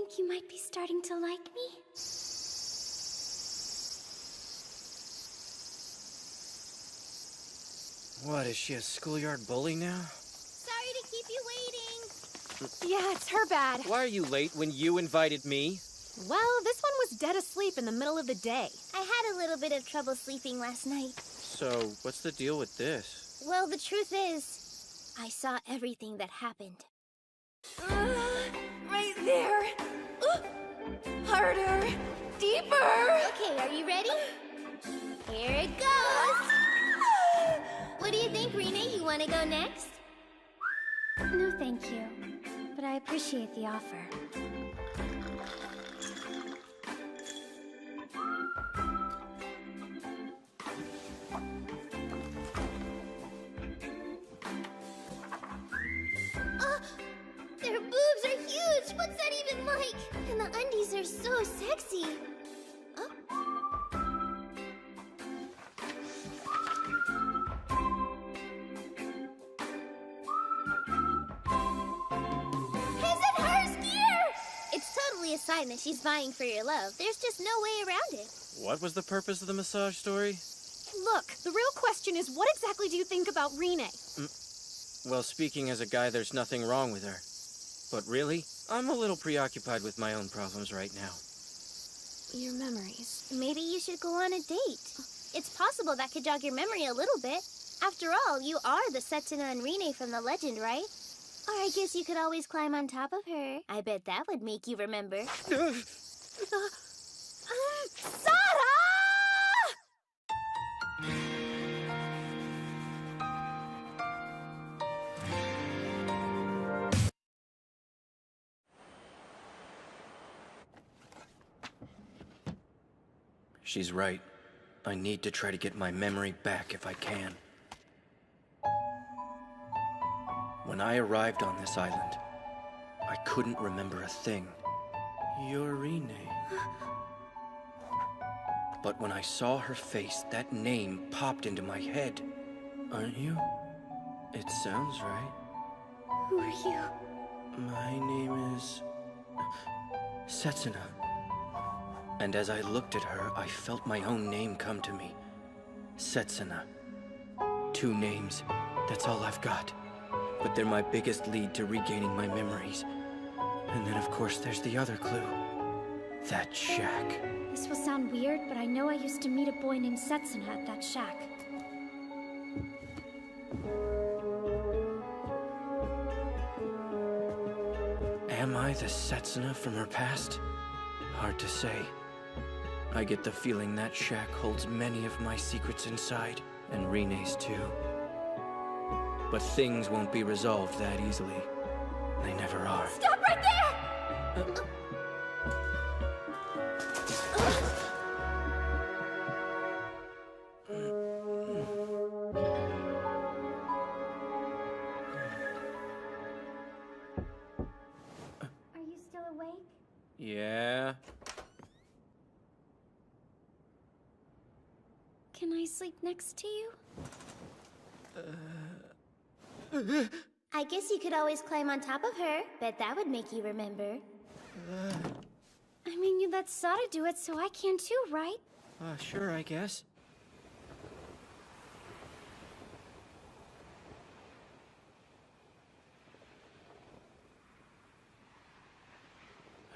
think you might be starting to like me? What, is she a schoolyard bully now? Sorry to keep you waiting. Yeah, it's her bad. Why are you late when you invited me? Well, this one was dead asleep in the middle of the day. I had a little bit of trouble sleeping last night. So, what's the deal with this? Well, the truth is, I saw everything that happened. Right there. Harder. Deeper. Okay, are you ready? Here it goes. What do you think, Rene? You want to go next? No, thank you. But I appreciate the offer. Their boobs are huge! What's that even like? And the undies are so sexy. His and hers gear! It's totally a sign that she's vying for your love. There's just no way around it. What was the purpose of the massage story? Look, the real question is, what exactly do you think about Rene? Well, speaking as a guy, there's nothing wrong with her. But really, I'm a little preoccupied with my own problems right now. Your memories. Maybe you should go on a date. It's possible that could jog your memory a little bit. After all, you are the Setsuna and Rene from the legend, right? Or I guess you could always climb on top of her. I bet that would make you remember. Sara! She's right. I need to try to get my memory back if I can. When I arrived on this island, I couldn't remember a thing. You're Rene. But when I saw her face, that name popped into my head. Aren't you? It sounds right. Who are you? My name is... Setsuna. And as I looked at her, I felt my own name come to me. Setsuna. 2 names. That's all I've got. But they're my biggest lead to regaining my memories. And then, of course, there's the other clue. That shack. This will sound weird, but I know I used to meet a boy named Setsuna at that shack. Am I the Setsuna from her past? Hard to say. I get the feeling that shack holds many of my secrets inside, and Rene's too. But things won't be resolved that easily. They never are. Stop right there! Are you still awake? Yeah? Can I sleep next to you? I guess you could always climb on top of her. Bet that would make you remember. I mean, you let Sara do it, so I can too, right? Sure, I guess.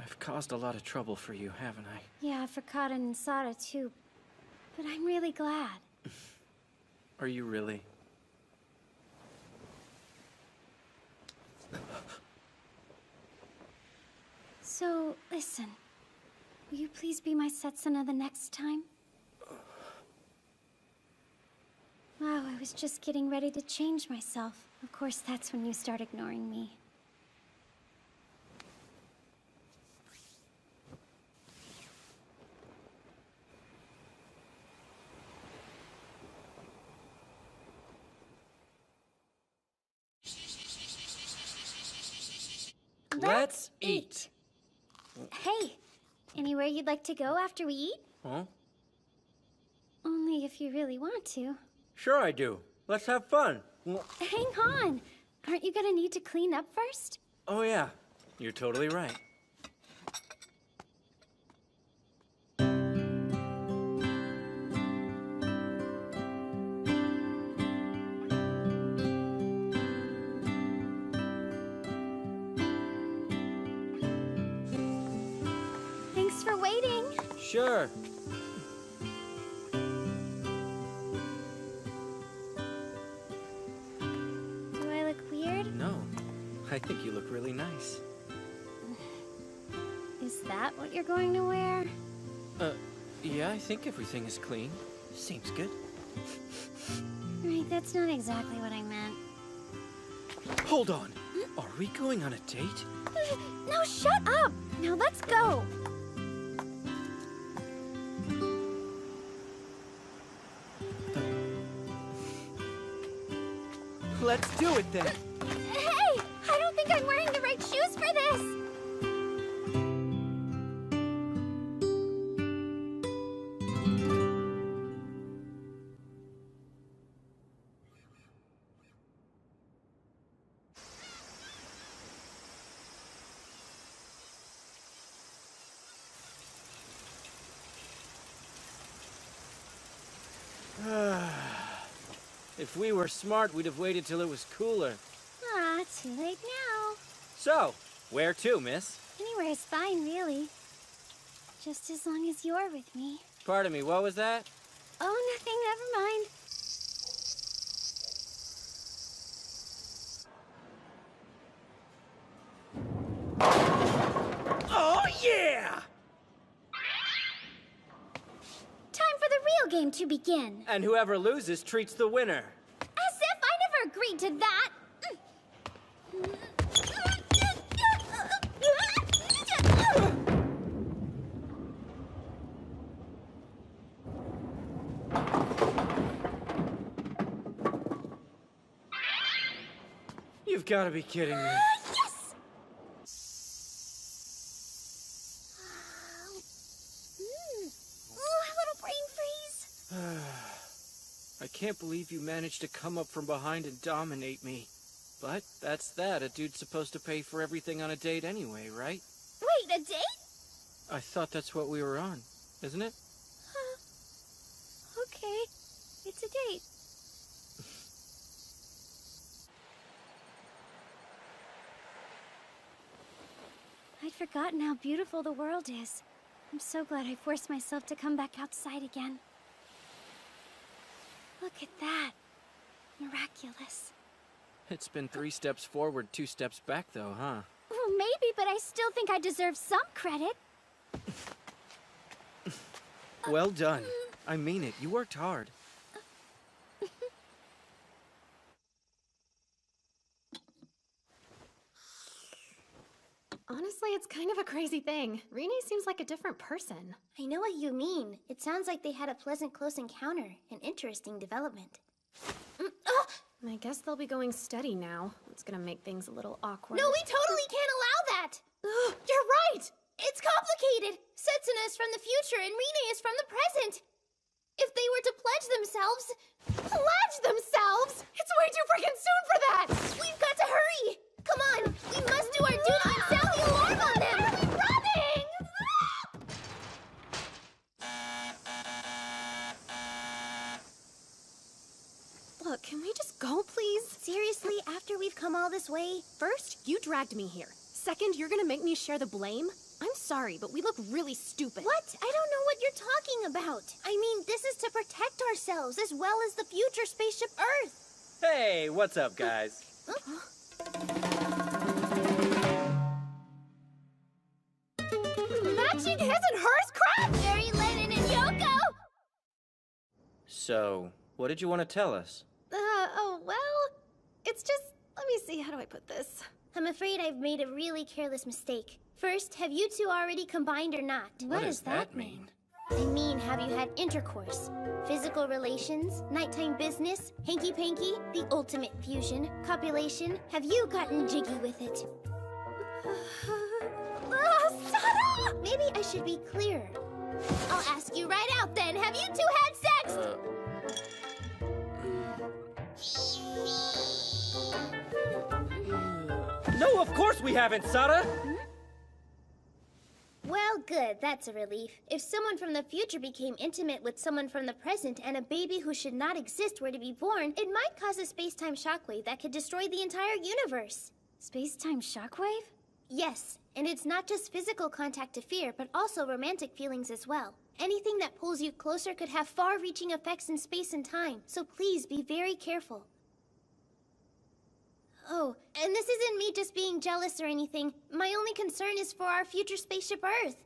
I've caused a lot of trouble for you, haven't I? Yeah, for Kata and Sara too. But I'm really glad. Are you really? So, listen. Will you please be my Setsuna the next time? Wow, I was just getting ready to change myself. Of course, that's when you start ignoring me. Let's eat! Hey, anywhere you'd like to go after we eat? Huh? Only if you really want to. Sure I do. Let's have fun. Hang on. Aren't you gonna need to clean up first? Oh yeah, you're totally right. for waiting. Sure. Do I look weird? No, I think you look really nice. Is that what you're going to wear? Yeah, I think everything is clean. Seems good. Right, that's not exactly what I meant. Hold on. Are we going on a date? No, shut up! Now let's go. Let's do it then. Hey! I don't think I'm wearing the right shoes for this! If we were smart, we'd have waited till it was cooler. Ah, too late now. So, where to, miss? Anywhere's fine, really. Just as long as you're with me. Pardon me, what was that? Oh, nothing, never mind. Oh, yeah! Time for the real game to begin. And whoever loses treats the winner. As if I never agreed to that! You've got to be kidding me. Yes! A little brain freeze. I can't believe you managed to come up from behind and dominate me. But that's that. A dude's supposed to pay for everything on a date anyway, right? Wait, a date? I thought that's what we were on, isn't it? Okay, it's a date. I'd forgotten how beautiful the world is. I'm so glad I forced myself to come back outside again. Look at that. Miraculous. It's been 3 steps forward, 2 steps back, though, huh? Well, maybe, but I still think I deserve some credit. Well done. I mean it. You worked hard. Honestly, it's kind of a crazy thing. Rene seems like a different person. I know what you mean. It sounds like they had a pleasant close encounter, an interesting development. I guess they'll be going steady now. It's gonna make things a little awkward. No, we totally can't allow that! You're right! It's complicated! Setsuna is from the future and Rene is from the present! If they were to pledge themselves... Pledge themselves? It's way too freaking soon for that! We've got to hurry! Come on! We must do our duty and sound the alarm on them! Where are we running? Look, can we just go, please? Seriously, after we've come all this way? First, you dragged me here. Second, you're gonna make me share the blame? I'm sorry, but we look really stupid. What? I don't know what you're talking about. I mean, this is to protect ourselves as well as the future spaceship Earth. Hey, what's up, guys? Matching his and hers crap? Mary, Lennon, and Yoko! So, what did you want to tell us? Oh, well, it's just, let me see, how do I put this? I'm afraid I've made a really careless mistake. First, have you two already combined or not? What does that mean? I mean, have you had intercourse? Physical relations? Nighttime business? Hanky-panky? The ultimate fusion? Copulation? Have you gotten jiggy with it? Sada! Maybe I should be clearer. I'll ask you right out then. Have you two had sex? No, of course we haven't, Sada! Well, good. That's a relief. If someone from the future became intimate with someone from the present and a baby who should not exist were to be born, it might cause a space-time shockwave that could destroy the entire universe. Space-time shockwave? Yes, And it's not just physical contact to fear, but also romantic feelings as well. Anything that pulls you closer could have far-reaching effects in space and time, so please be very careful. Oh, and this isn't me just being jealous or anything. My only concern is for our future spaceship Earth.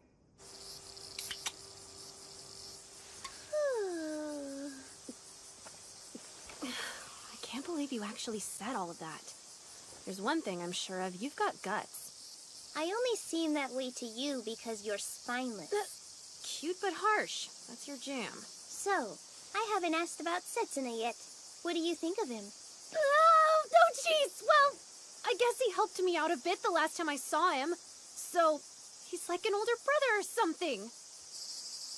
I can't believe you actually said all of that. There's one thing I'm sure of, you've got guts. I only seem that way to you because you're spineless. Cute but harsh. That's your jam. So, I haven't asked about Setsuna yet. What do you think of him? Oh, jeez! Well, I guess he helped me out a bit the last time I saw him. So, he's like an older brother or something.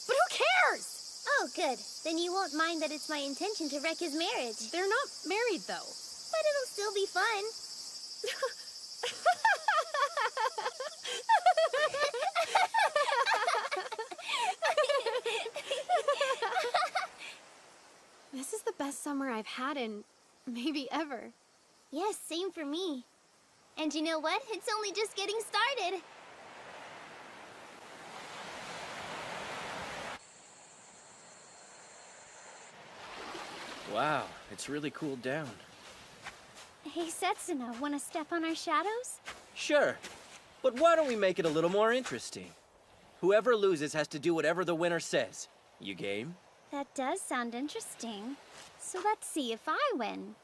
But who cares? Oh, good. Then you won't mind that it's my intention to wreck his marriage. They're not married, though. But it'll still be fun. This is the best summer I've had in maybe ever. Yes, same for me. And you know what? It's only just getting started. Wow, it's really cooled down. Hey, Setsuna, wanna step on our shadows? Sure, but why don't we make it a little more interesting? Whoever loses has to do whatever the winner says. You game? That does sound interesting. So let's see if I win.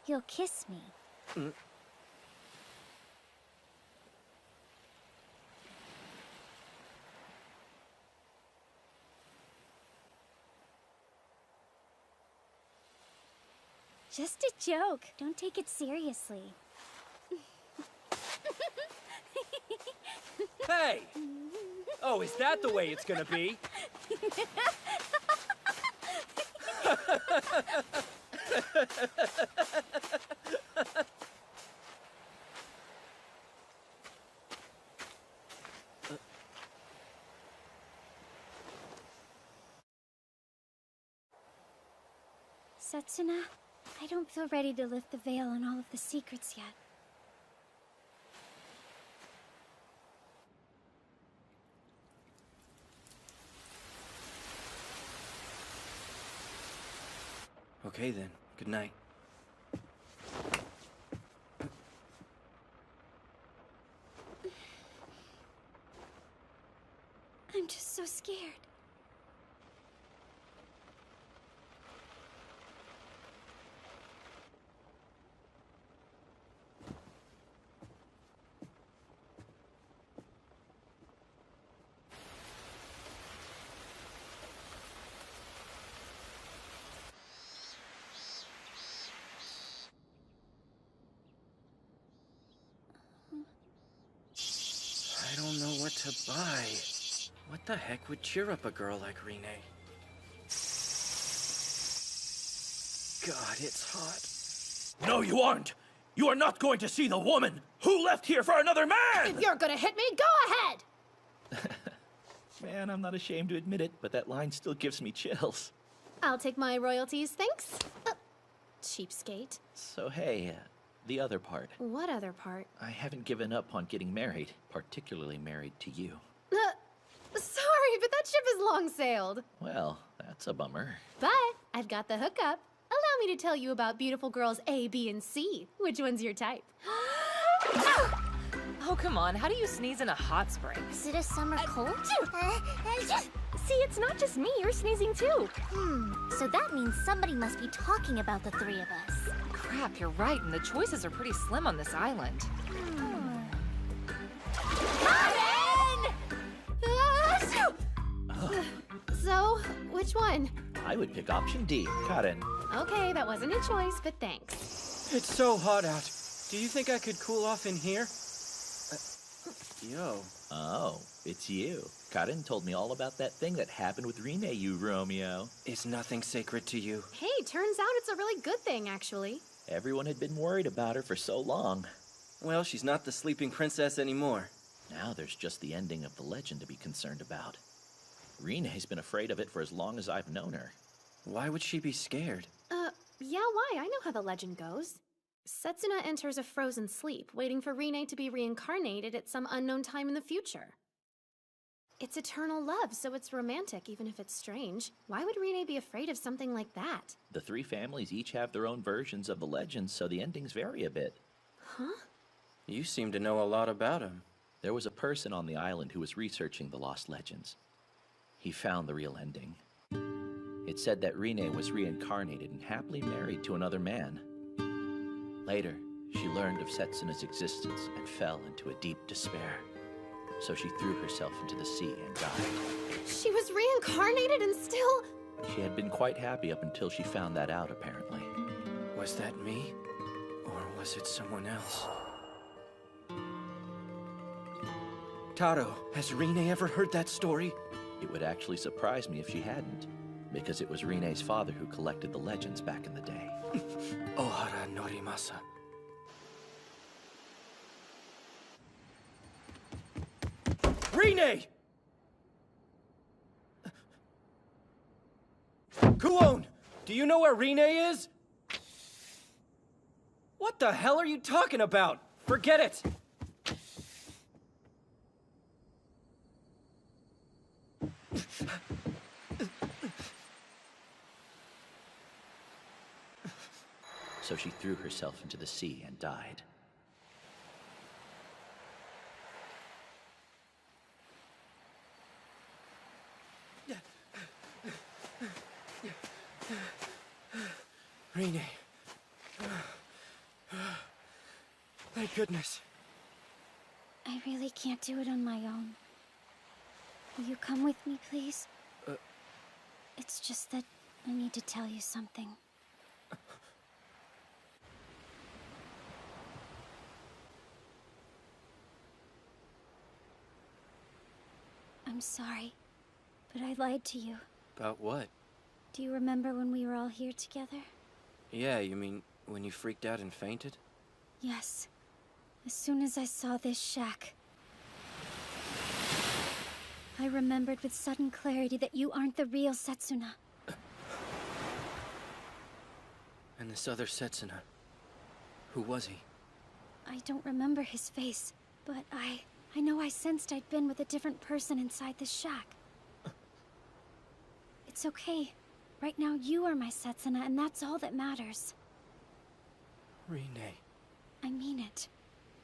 You'll kiss me. Just a joke. Don't take it seriously. Hey! Oh, is that the way it's gonna be? Setsuna, I don't feel ready to lift the veil on all of the secrets yet. Okay then, good night. I'm just so scared. I don't know what to buy. What the heck would cheer up a girl like Rene? God, it's hot. No, you aren't! You are not going to see the woman who left here for another man! If you're gonna hit me, go ahead! Man, I'm not ashamed to admit it, but that line still gives me chills. I'll take my royalties, thanks. Cheapskate. So hey, the other part. What other part? I haven't given up on getting married, particularly married to you. Sorry, but that ship is long sailed. Well, that's a bummer. But I've got the hookup. Allow me to tell you about beautiful girls A, B, and C. Which one's your type? Oh, come on. How do you sneeze in a hot spring? Is it a summer cold? See, it's not just me. You're sneezing too. So that means somebody must be talking about the three of us. Crap, you're right. And the choices are pretty slim on this island. So, which one? I would pick option D, Karen. Okay, that wasn't a choice, but thanks. It's so hot out. Do you think I could cool off in here? Yo. Oh, it's you. Karen told me all about that thing that happened with Rene, you Romeo. Is nothing sacred to you? Hey, turns out it's a really good thing, actually. Everyone had been worried about her for so long. Well, she's not the sleeping princess anymore. Now there's just the ending of the legend to be concerned about. Rene's been afraid of it for as long as I've known her. Why would she be scared? Yeah, why? I know how the legend goes. Setsuna enters a frozen sleep, waiting for Rine to be reincarnated at some unknown time in the future. It's eternal love, so it's romantic, even if it's strange. Why would Rine be afraid of something like that? The three families each have their own versions of the legends, so the endings vary a bit. Huh? You seem to know a lot about him. There was a person on the island who was researching the lost legends. He found the real ending. It said that Rine was reincarnated and happily married to another man. Later, she learned of Setsuna's existence and fell into a deep despair. So she threw herself into the sea and died. She was reincarnated and still... She had been quite happy up until she found that out, apparently. Was that me? Or was it someone else? Taro, has Rine ever heard that story? It would actually surprise me if she hadn't, because it was Rine's father who collected the legends back in the day. Ohara Norimasa. Rine! Kuon! Do you know where Rine is? What the hell are you talking about? Forget it! So she threw herself into the sea and died. Rine. Thank goodness. I really can't do it on my own. Will you come with me, please? It's just that I need to tell you something. I'm sorry, but I lied to you. About what? Do you remember when we were all here together? Yeah, you mean when you freaked out and fainted? Yes. As soon as I saw this shack, I remembered with sudden clarity that you aren't the real Setsuna. And this other Setsuna, who was he? I don't remember his face, but I know I sensed I'd been with a different person inside this shack. It's okay. Right now you are my Setsuna, and that's all that matters. Rine. I mean it.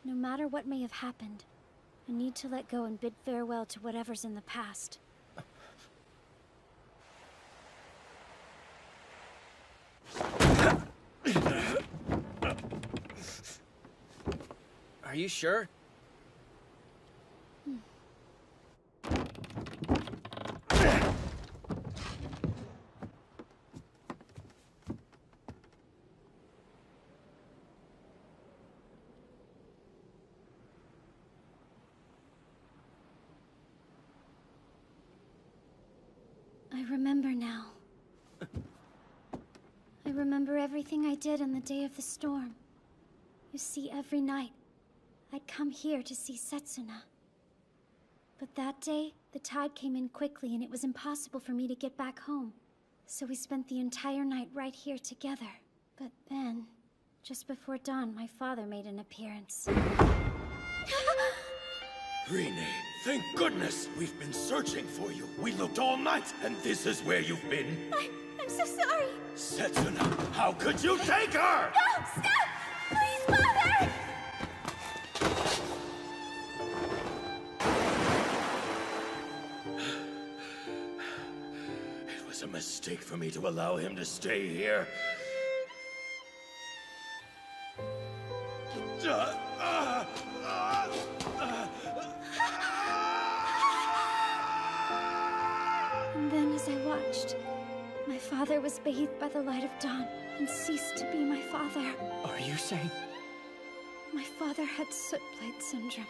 No matter what may have happened, I need to let go and bid farewell to whatever's in the past. Are you sure? I remember now. I remember everything I did on the day of the storm. You see, every night, I'd come here to see Setsuna. But that day, the tide came in quickly and it was impossible for me to get back home. So we spent the entire night right here together. But then, just before dawn, my father made an appearance. Rine, thank goodness! We've been searching for you. We looked all night, and this is where you've been. I'm so sorry! Setsuna, how could you take her? No! Stop! Please, Father! It was a mistake for me to allow him to stay here. And then as I watched, my father was bathed by the light of dawn and ceased to be my father. Are you saying? My father had soot blight syndrome.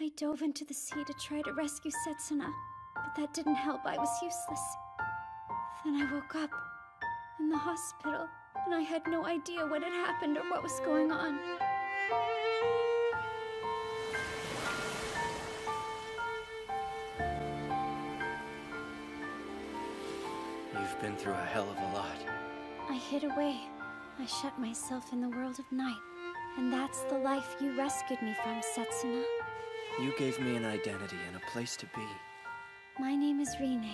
I dove into the sea to try to rescue Setsuna, but that didn't help. I was useless. Then I woke up in the hospital, and I had no idea what had happened or what was going on. You've been through a hell of a lot. I hid away, I shut myself in the world of night. And that's the life you rescued me from, Setsuna. You gave me an identity and a place to be. My name is Rine,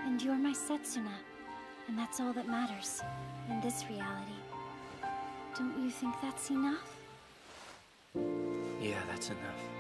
and you're my Setsuna. And that's all that matters in this reality. Don't you think that's enough? Yeah, that's enough.